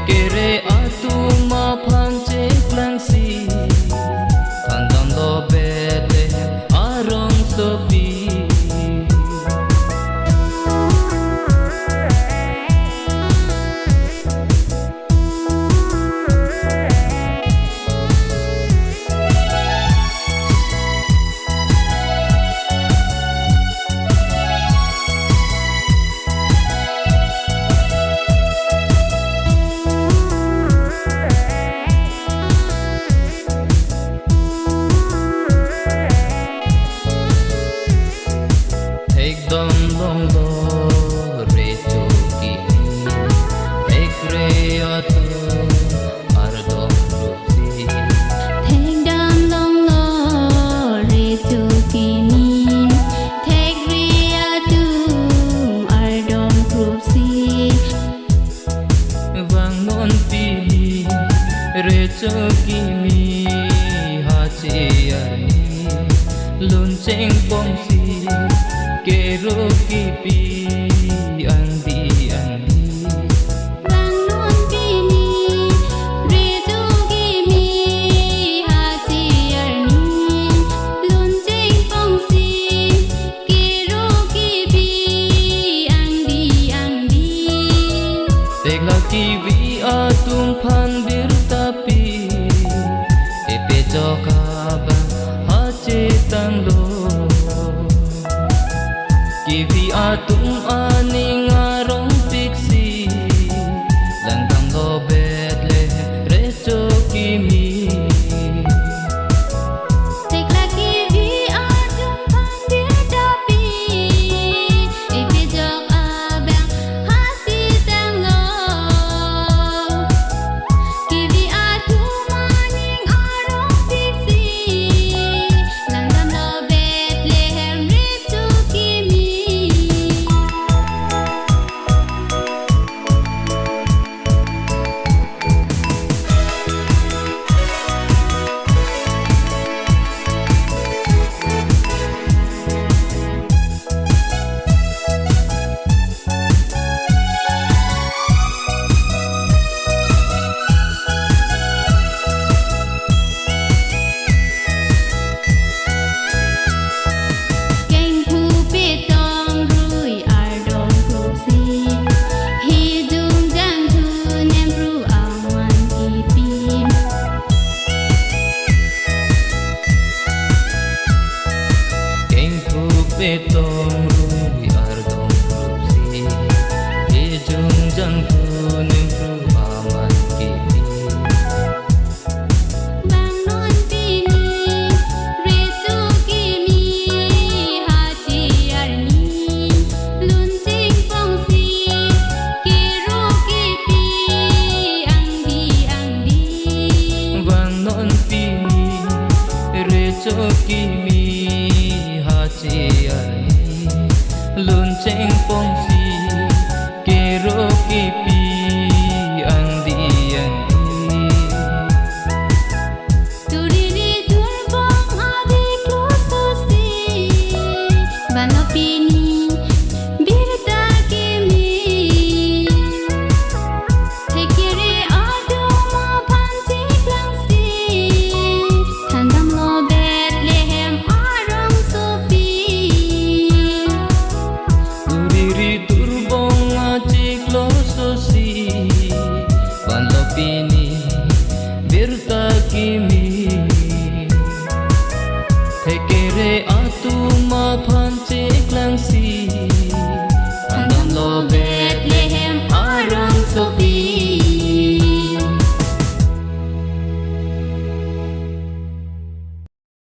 kere atu ma phang che klang si kandam do bete arong sopi dom dom do re tu ki ek re atu ar dom rusi thek dam dom lo re tu ki ni thek re atu ar dom rusi vang non pi re tu ki mi ha che ar ni lun cheng bong si kero ki pi andi andi vang non pi ni re tu ki mi ha chi ar ni lun cheng bong si kero ki pi andi andi tegla ki vi atum phan bir tapi epe joka ba ha che tan lo kivi atung aning arong piksi landang do bedle recho kimi tekla ki vi atung phan bir tapi epe jok abang hasi tang lo ki vi atung aning arong piksi landang do bedle recho kimi betong rui ar dom rusi e jung jang ku ning